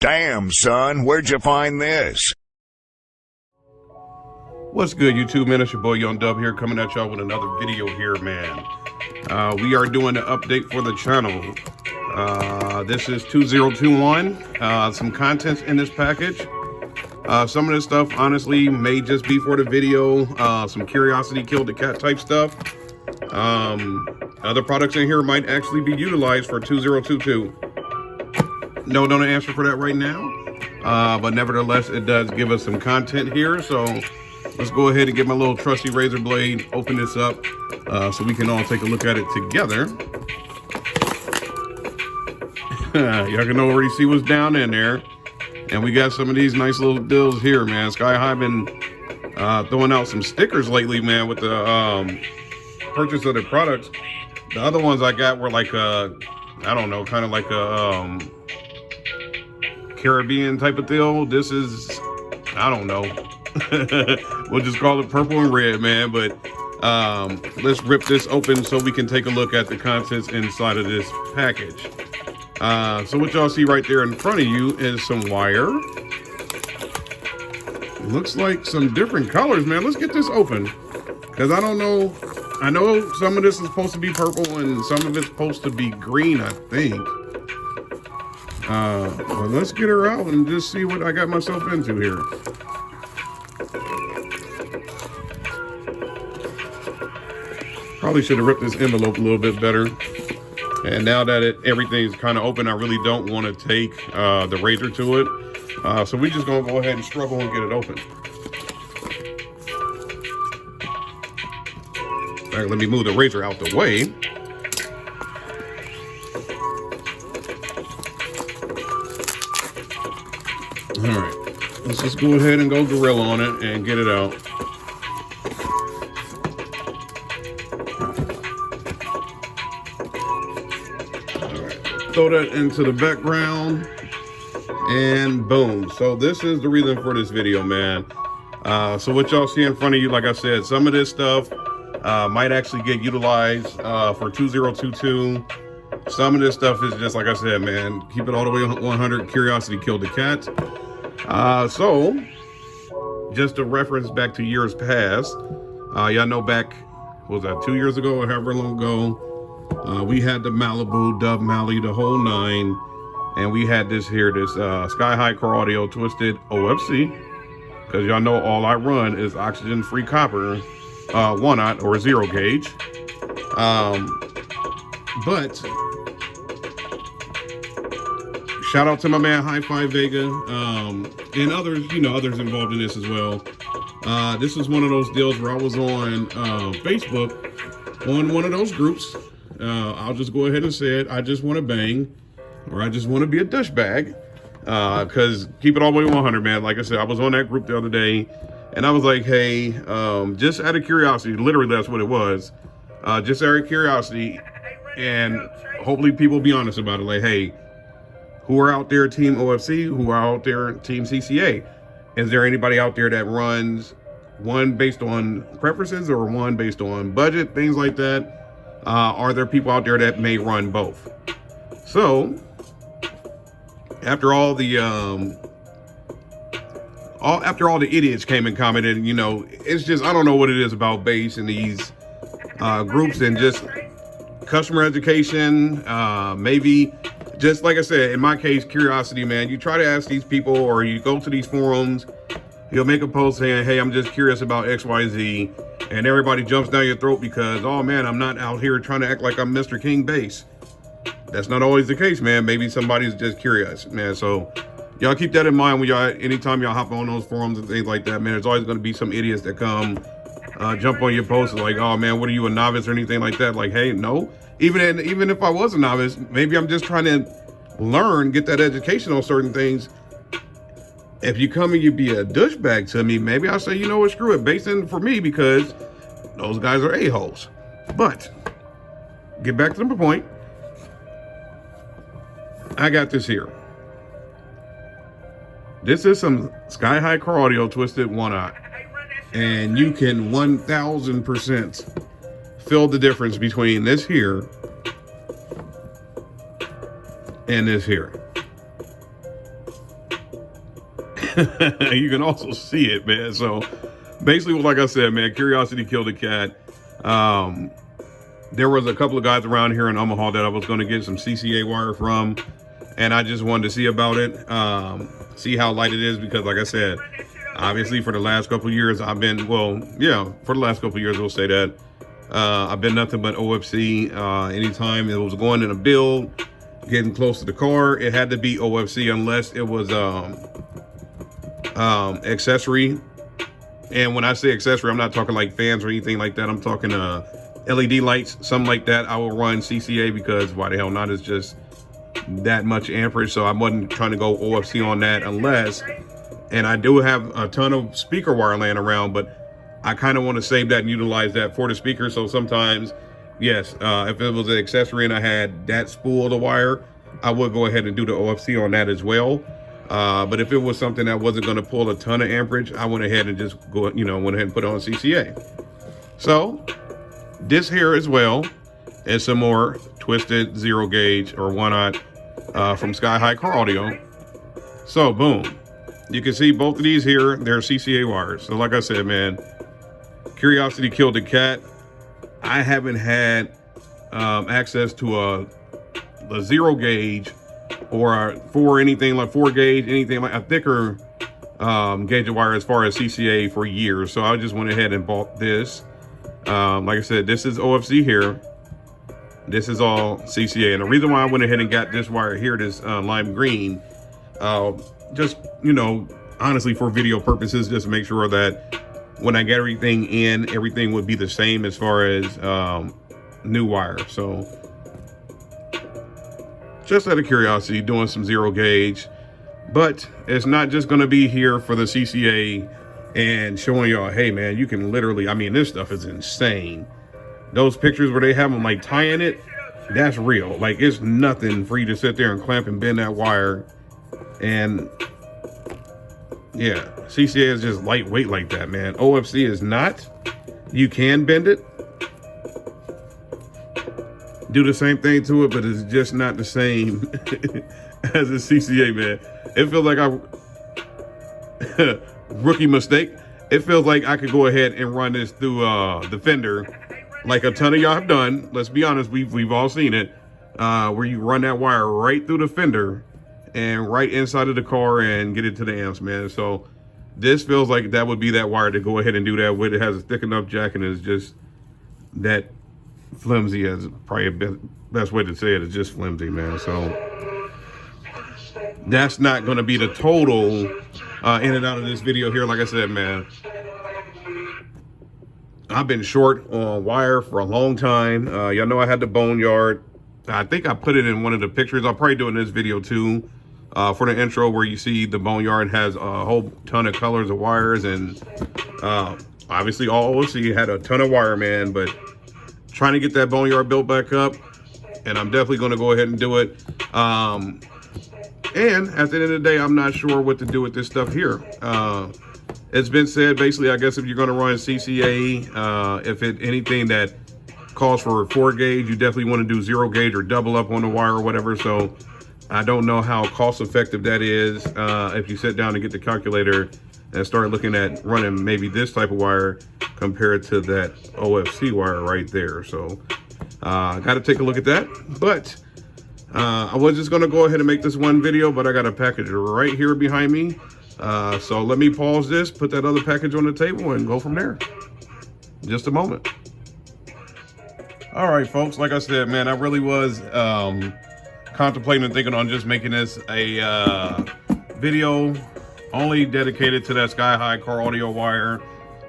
Damn, son, where'd you find this? What's good, YouTube, man? It's your boy Young Dub here, coming at y'all with another video here, man. We are doing an update for the channel. This is 2021. Some contents in this package. Some of this stuff, honestly, may just be for the video. Some curiosity killed the cat type stuff. Other products in here might actually be utilized for 2022. No, don't answer for that right now. But nevertheless, it does give us some content here. So let's go ahead and get my little trusty razor blade, open this up so we can all take a look at it together. Y'all can already see what's down in there. And we got some of these nice little deals here, man. Sky High been throwing out some stickers lately, man, with the purchase of the products. The other ones I got were like I don't know, kind of like a Caribbean type of deal. This is, I don't know. We'll just call it purple and red, man. But let's rip this open so we can take a look at the contents inside of this package. So what y'all see right there in front of you is some wire. Looks like some different colors, man. Let's get this open, because I don't know. I know some of this is supposed to be purple and some of it's supposed to be green, I think. Well, let's get her out and just see what I got myself into here. Probably should have ripped this envelope a little bit better. And now that everything's kind of open, I really don't want to take the razor to it. So we're just going to go ahead and struggle and get it open. All right, let me move the razor out the way. All right, let's just go ahead and go gorilla on it and get it out. All right, throw that into the background and boom. So this is the reason for this video, man. So what y'all see in front of you, like I said, some of this stuff might actually get utilized for 2022. Some of this stuff is just, like I said, man, keep it all the way 100. Curiosity killed the cat. So just a reference back to years past, y'all know back, what was that, 2 years ago or however long ago, we had the Malibu, Dub Mally, the whole nine, and we had this here, this Sky High Car Audio Twisted OFC, because y'all know all I run is oxygen-free copper, 1/0 or 0 gauge. But shout out to my man High Five Vega and others, others involved in this as well. This is one of those deals where I was on Facebook on one of those groups. I'll just go ahead and say it. I just want to bang, or I just want to be a douchebag. Because keep it all the way 100, man. Like I said, I was on that group the other day. And I was like, hey, just out of curiosity, literally that's what it was. Just out of curiosity, and hopefully people be honest about it. Like, hey, who are out there Team OFC? Who are out there Team CCA? Is there anybody out there that runs one based on preferences or one based on budget, things like that? Are there people out there that may run both? So, after all the idiots came and commented, it's just, I don't know what it is about base and these groups and just customer education, maybe just like I said, in my case, curiosity, man. You try to ask these people, or you go to these forums, you'll make a post saying, hey, I'm just curious about XYZ, and everybody jumps down your throat because, oh man, I'm not out here trying to act like I'm Mr. King Base. That's not always the case, man. Maybe somebody's just curious, man. So y'all keep that in mind when y'all, anytime y'all hop on those forums and things like that, man. There's always going to be some idiots that come jump on your posts like, oh man, what are you, a novice or anything like that? Like, hey, no. Even if I was a novice, maybe I'm just trying to learn, get that education on certain things. If you come and you be a douchebag to me, maybe I'll say, you know what, screw it, base in for me, because those guys are a-holes. But get back to the point. I got this here. This is some Sky High Car Audio Twisted 1/0. And you can 1000% feel the difference between this here and this here. You can also see it, man. So basically, like I said, man, curiosity killed the cat. There was a couple of guys around here in Omaha that I was going to get some CCA wire from, and I just wanted to see about it, see how light it is, because like I said, obviously for the last couple of years I've been, well, yeah, for the last couple of years we'll say that, I've been nothing but OFC. Anytime it was going in a build, getting close to the car, it had to be OFC unless it was accessory. And when I say accessory, I'm not talking like fans or anything like that. I'm talking LED lights, something like that. I will run CCA because why the hell not? It's just that much amperage. So I wasn't trying to go OFC on that unless, and I do have a ton of speaker wire laying around, but I kind of want to save that and utilize that for the speaker. So sometimes, yes, if it was an accessory and I had that spool of the wire, I would go ahead and do the OFC on that as well. But if it was something that wasn't going to pull a ton of amperage, I went ahead and just went ahead and put it on CCA. So this here as well is some more twisted 0 gauge or 1/0 from Sky High Car Audio. So boom, you can see both of these here, they're CCA wires. So like I said, man, curiosity killed the cat. I haven't had access to a 0 gauge or for anything like 4 gauge, anything like a thicker gauge of wire as far as CCA for years. So I just went ahead and bought this. Like I said, this is OFC here. This is all CCA. And the reason why I went ahead and got this wire here, this lime green, just, honestly for video purposes, just to make sure that when I get everything in, everything would be the same as far as new wire. So just out of curiosity, doing some 0 gauge, but it's not just going to be here for the CCA and showing y'all, hey man, you can literally, I mean, this stuff is insane. Those pictures where they have them like tying it, that's real. Like, it's nothing for you to sit there and clamp and bend that wire. And yeah, CCA is just lightweight like that, man. OFC is not. You can bend it, do the same thing to it, but it's just not the same as a CCA, man. It feels like rookie mistake. It feels like I could go ahead and run this through the fender, like a ton of y'all have done. Let's be honest, we've all seen it, where you run that wire right through the fender and right inside of the car and get it to the amps, man. So this feels like that would be that wire to go ahead and do that with. It has a thick enough jack and it's just that flimsy, as probably the best way to say it. Is just flimsy, man. So that's not going to be the total in and out of this video here. Like I said, man, I've been short on wire for a long time. Y'all know I had the boneyard. I think I put it in one of the pictures. I'll probably do it in this video too, for the intro, where you see the boneyard has a whole ton of colors of wires, and obviously all OC had a ton of wire, man. But trying to get that boneyard built back up, and I'm definitely going to go ahead and do it. And at the end of the day, I'm not sure what to do with this stuff here. It's been said, basically, I guess if you're going to run CCA, if anything that calls for 4 gauge, you definitely want to do 0 gauge or double up on the wire or whatever. So I don't know how cost effective that is. If you sit down and get the calculator and start looking at running maybe this type of wire compared to that OFC wire right there. So I got to take a look at that. But I was just going to go ahead and make this one video, but I got a package right here behind me. So let me pause this, put that other package on the table, and go from there. Just a moment. All right, folks, like I said, man, I really was contemplating and thinking on just making this a video only dedicated to that Sky High Car Audio wire,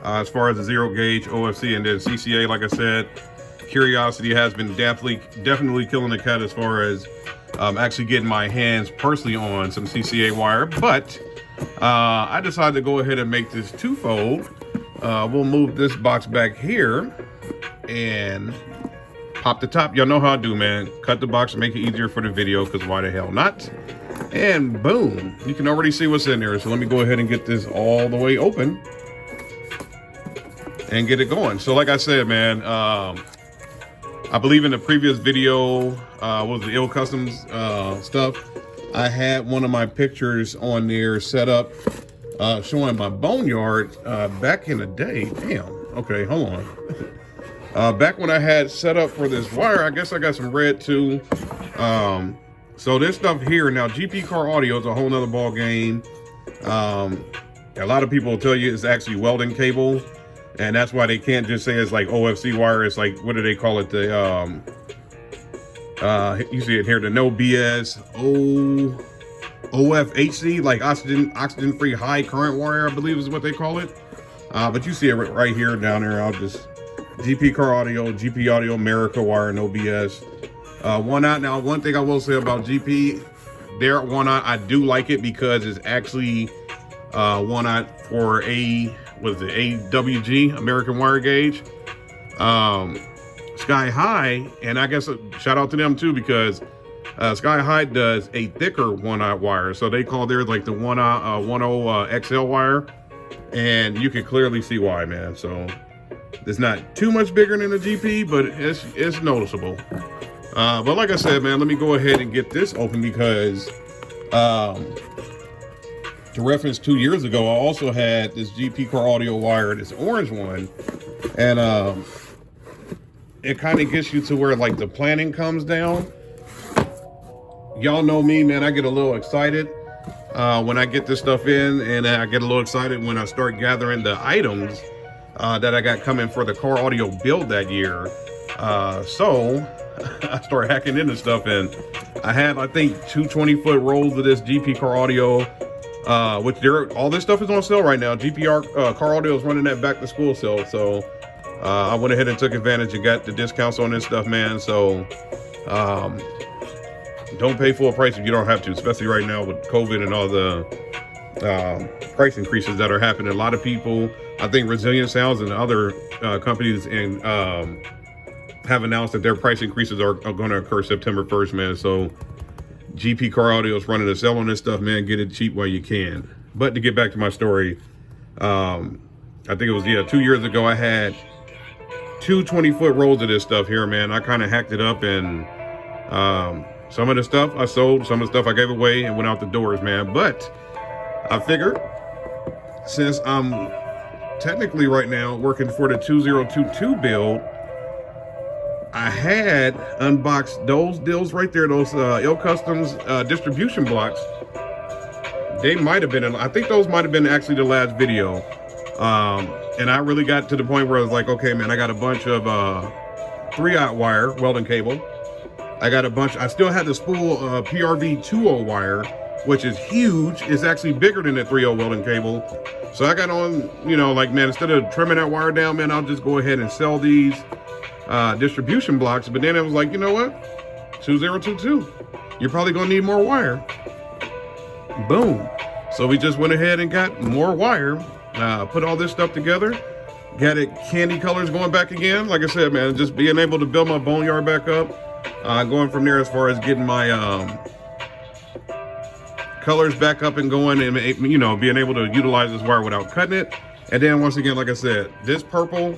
as far as the 0 gauge, OFC, and then CCA. Like I said, curiosity has been definitely killing the cat as far as actually getting my hands personally on some CCA wire. But I decided to go ahead and make this twofold. We'll move this box back here and pop the top. Y'all know how I do, man. Cut the box, make it easier for the video, because why the hell not? And boom, you can already see what's in there. So let me go ahead and get this all the way open and get it going. So like I said, man, I believe in the previous video, was the Ill Customs stuff, I had one of my pictures on there set up showing my boneyard back in the day. Damn. Okay, hold on. Back when I had set up for this wire, I guess I got some red too. So this stuff here now, GP car audio is a whole nother ball game. A lot of people will tell you it's actually welding cable, and that's why they can't just say it's like OFC wire. It's like, what do they call it? The you see it here, the no BS OFHC, like oxygen free high current wire, I believe is what they call it. But you see it right here down there. I'll just GP car audio, GP audio America wire, no BS. One out. Now, one thing I will say about GP, their one out, I do like it because it's actually one out for AWG, American Wire Gauge. Sky High, and I guess shout out to them too, because Sky High does a thicker one-aught wire, so they call theirs like the 10 XL wire, and you can clearly see why, man. So it's not too much bigger than the GP, but it's noticeable. But like I said, man, let me go ahead and get this open because to reference 2 years ago, I also had this GP car audio wire, this orange one, and it kind of gets you to where like the planning comes down. Y'all know me, man, I get a little excited when I get this stuff in, and I get a little excited when I start gathering the items that I got coming for the car audio build that year. So I started hacking into stuff, and I had, I think, 2 20-foot rolls of this GP car audio, which all this stuff is on sale right now. GPR car audio is running that back to school sale, so I went ahead and took advantage and got the discounts on this stuff, man. So don't pay full price if you don't have to, especially right now with COVID and all the price increases that are happening. A lot of people, I think Resilient Sounds and other companies and have announced that their price increases are going to occur September 1st, man. So GP car audio is running a sale on this stuff, man. Get it cheap while you can. But to get back to my story, I think it was 2 years ago, I had 2 20-foot rolls of this stuff here, man. I kind of hacked it up, and some of the stuff I sold, some of the stuff I gave away and went out the doors, man. But I figured, since I'm technically right now working for the 2022 build, I had unboxed those deals right there, those Il Customs distribution blocks. They might have been, I think those might have been actually the last video. And I really got to the point where I was like, okay, man, I got a bunch of 3/0 wire welding cable. I got a bunch, I still had the spool PRV 2.0 wire, which is huge. It's actually bigger than the 3.0 welding cable. So I got on, like, man, instead of trimming that wire down, man, I'll just go ahead and sell these distribution blocks. But then I was like, you know what? 2022, you're probably gonna need more wire. Boom. So we just went ahead and got more wire, put all this stuff together, got it candy colors going back again. Like I said, man, just being able to build my boneyard back up, going from there as far as getting my colors back up and going, and being able to utilize this wire without cutting it. And then once again, like I said, this purple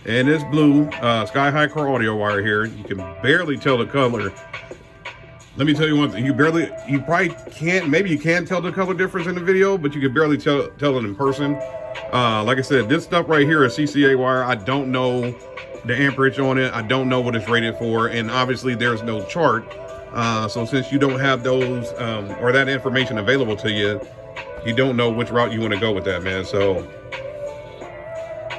and this blue Sky High car audio wire here, you can barely tell the color. Let me tell you one thing, you probably can't, maybe you can tell the color difference in the video, but you can barely tell it in person. Like I said, this stuff right here is CCA wire. I don't know the amperage on it. I don't know what it's rated for, and obviously there's no chart. So since you don't have those or that information available to you, you don't know which route you want to go with that, man. So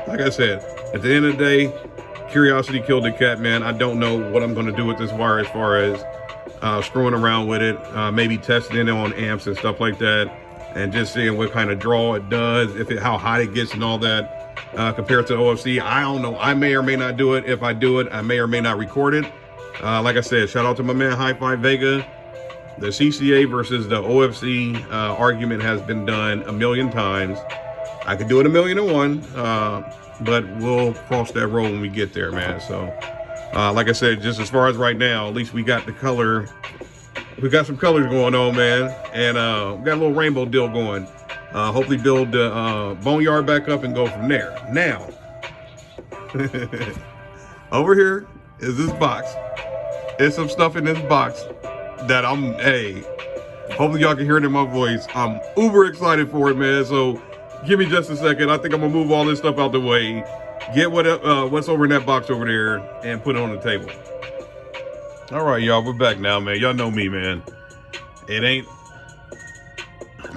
like I said, at the end of the day, curiosity killed the cat, man. I don't know what I'm going to do with this wire as far as screwing around with it, maybe testing it on amps and stuff like that, and just seeing what kind of draw it does, how hot it gets and all that, compared to the OFC. I don't know. I may or may not do it. If I do it, I may or may not record it. Like I said, shout out to my man Hi-Fi Vega. The CCA versus the OFC argument has been done a million times. I could do it 1,000,001, but we'll cross that road when we get there, man. So like I said, just as far as right now, at least we got the color. We got some colors going on, man, and we got a little rainbow deal going. Hopefully build the boneyard back up and go from there. Now, over here is this box. There's some stuff in this box that Hopefully y'all can hear it in my voice. I'm uber excited for it, man. So give me just a second. I think I'm gonna move all this stuff out the way, get what's over in that box over there, and put it on the table. All right, y'all, we're back now, man. Y'all know me, man. It ain't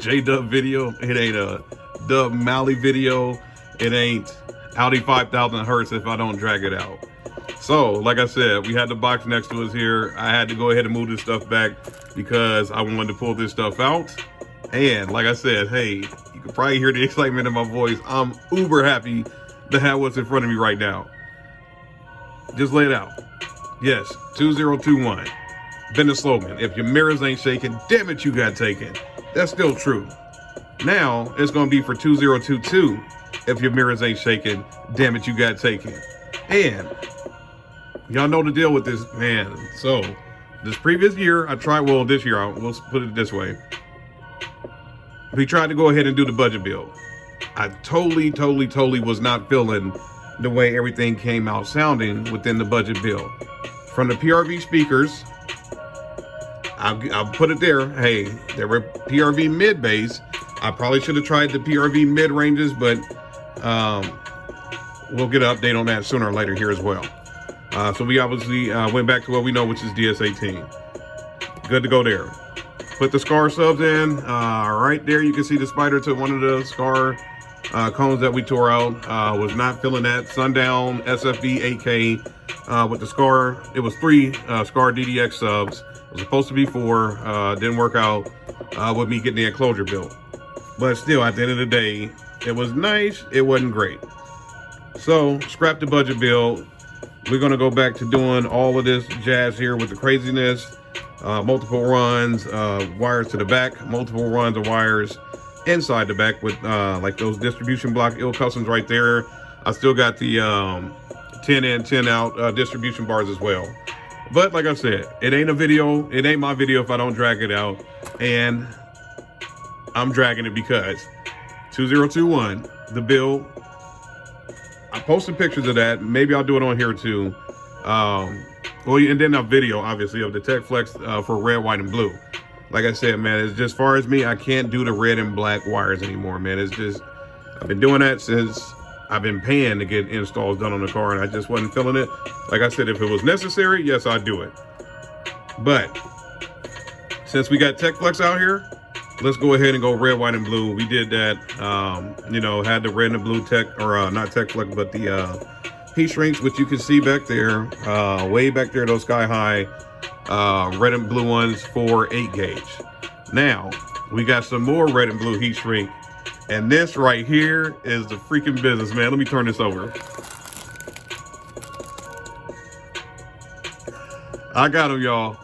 J-Dub video. It ain't a Dub Mally video. It ain't Audi 5000 Hertz if I don't drag it out. So, like I said, we had the box next to us here. I had to go ahead and move this stuff back because I wanted to pull this stuff out. And like I said, hey, you can probably hear the excitement in my voice. I'm uber happy to have what's in front of me right now. Just lay it out. Yes, 2021. Been the slogan. If your mirrors ain't shaking, damn it, you got taken. That's still true. Now, it's going to be for 2022. If your mirrors ain't shaking, damn it, you got taken. And y'all know the deal with this, man. So, this previous year, this year, we'll put it this way. We tried to go ahead and do the budget build. I totally was not feeling the way everything came out sounding within the budget build. From the PRV speakers, I'll put it there. Hey, there were PRV mid bass. I probably should have tried the PRV mid ranges, but we'll get an update on that sooner or later here as well. So we obviously went back to what we know, which is DS18. Good to go there. Put the SCAR subs in. Right there, you can see the spider to one of the SCAR cones that we tore out. Was not feeling that. Sundown SFB 8K with the SCAR. It was 3 SCAR DDX subs. It was supposed to be 4. Didn't work out with me getting the enclosure built. But still, at the end of the day, it was nice. It wasn't great. So, scrap the budget build. We're going to go back to doing all of this jazz here with the craziness. Multiple runs, wires to the back, multiple runs of wires inside the back with like those distribution block ill customs right there. I still got the 10 in, 10 out distribution bars as well. But like I said, it ain't a video. It ain't my video if I don't drag it out. And I'm dragging it because 2021, the bill. I posted pictures of that. Maybe I'll do it on here too. Well, and then a video, obviously, of the Tech Flex for red, white, and blue. Like I said, man, it's just, as far as me, I can't do the red and black wires anymore, man. It's just, I've been doing that since I've been paying to get installs done on the car, and I just wasn't feeling it. Like I said, if it was necessary, yes, I'd do it. But since we got Tech Flex out here, let's go ahead and go red, white, and blue. We did that, had the red and blue Tech, or not Tech Flex, but the heat shrinks, which you can see back there, way back there, those sky high red and blue ones for 8 gauge. Now, we got some more red and blue heat shrink. And this right here is the freaking business, man. Let me turn this over. I got them, y'all.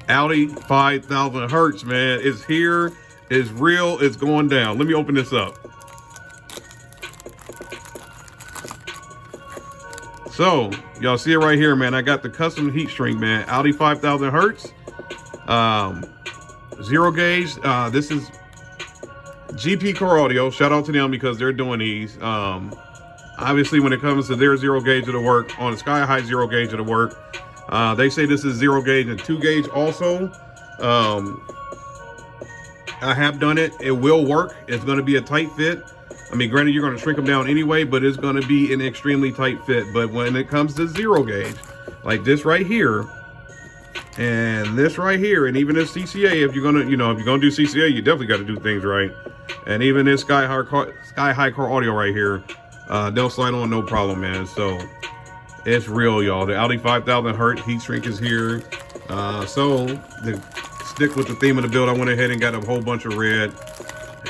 Audi 5000 Hertz, man. It's here. It's real. It's going down. Let me open this up. So, y'all see it right here, man. I got the custom heat shrink, man. Audi 5000 Hertz. 0 gauge. This is GP Car Audio. Shout out to them because they're doing these. Obviously, when it comes to their 0 gauge of the work, on Sky High 0 gauge of the work, they say this is 0 gauge and 2 gauge also. I have done it. It will work. It's going to be a tight fit. I mean, granted, you're going to shrink them down anyway, but it's going to be an extremely tight fit. But when it comes to 0 gauge, like this right here, and this right here, and even this CCA, if you're going to, if you're going to do CCA, you definitely got to do things right. And even this Sky High Car Audio right here, they'll slide on no problem, man. So it's real, y'all. The Audi 5000 Hertz heat shrink is here. So to stick with the theme of the build, I went ahead and got a whole bunch of red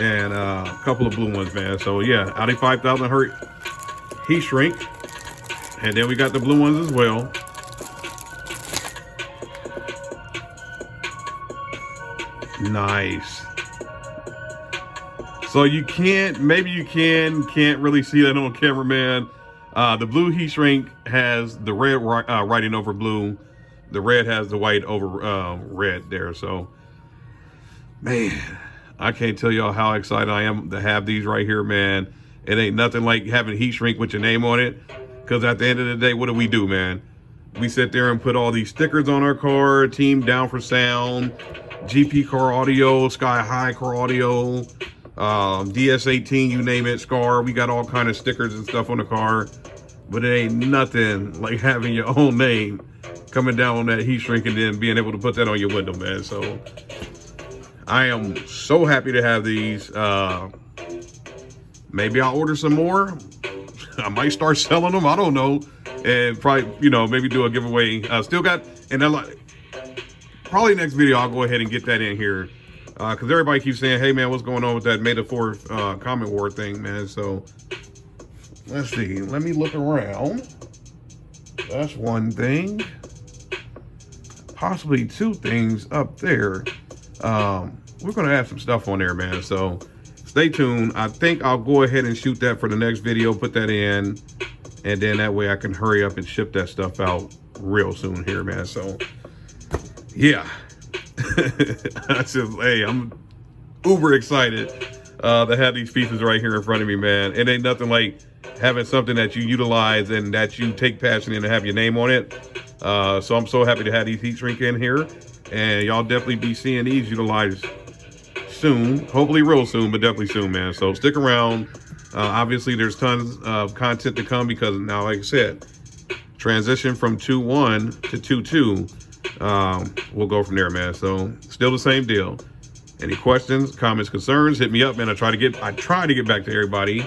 and a couple of blue ones, man. So yeah, Audi 5000 Hertz heat shrink, and then we got the blue ones as well. Nice. So you can't really see that on camera, man. The blue heat shrink has the red writing over blue. The red has the white over red there. So, man, I can't tell y'all how excited I am to have these right here, man. It ain't nothing like having heat shrink with your name on it. Because at the end of the day, what do we do, man? we sit there and put all these stickers on our car, Team Down for Sound, GP Car Audio, Sky High Car Audio, DS18, you name it, Scar. We got all kind of stickers and stuff on the car, but it ain't nothing like having your own name coming down on that heat shrink and then being able to put that on your window, man. So I am so happy to have these. Maybe I'll order some more. I might start selling them. I don't know. And probably, you know, maybe do a giveaway. Still got, and then probably next video, I'll go ahead and get that in here. Because everybody keeps saying, hey, man, what's going on with that May the 4th comment war thing, man? So let's see. Let me look around. That's one thing. Possibly two things up there. We're going to have some stuff on there, man. So stay tuned. I think I'll go ahead and shoot that for the next video, put that in, and then that way I can hurry up and ship that stuff out real soon here, man. So, yeah. I just, hey, I'm uber excited to have these pieces right here in front of me, man. It ain't nothing like having something that you utilize and that you take passion in and have your name on it. So I'm so happy to have these heat shrink in here, and y'all definitely be seeing these utilized soon, hopefully real soon, but definitely soon, man. So stick around. Obviously there's tons of content to come because now, like I said, transition from 2.1 to 2.2, we'll go from there, man. So still the same deal. Any questions, comments, concerns, hit me up, man. I try to get back to everybody,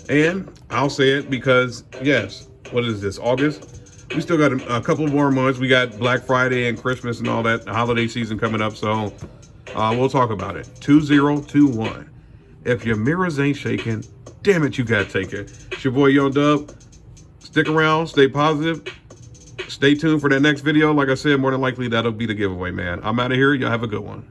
and I'll say it because yes, what is this, August? We still got a couple more months. We got Black Friday and Christmas and all that holiday season coming up, so we'll talk about it. 2021. If your mirrors ain't shaking, damn it, you gotta take it. It's your boy Young Dub. Stick around, stay positive. Stay tuned for that next video. Like I said, more than likely that'll be the giveaway, man. I'm out of here. Y'all have a good one.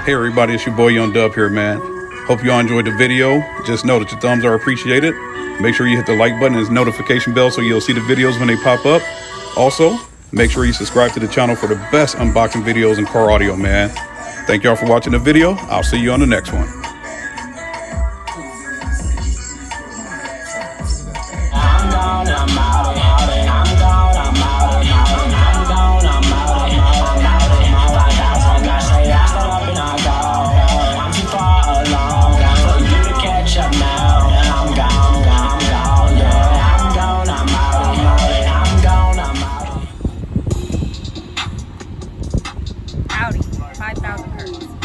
Hey everybody, it's your boy Young Dub here, man. Hope y'all enjoyed the video. Just know that your thumbs are appreciated. Make sure you hit the like button and notification bell so you'll see the videos when they pop up. Also, make sure you subscribe to the channel for the best unboxing videos and car audio, man. Thank y'all for watching the video. I'll see you on the next one. Howdy, 5,000 hertz.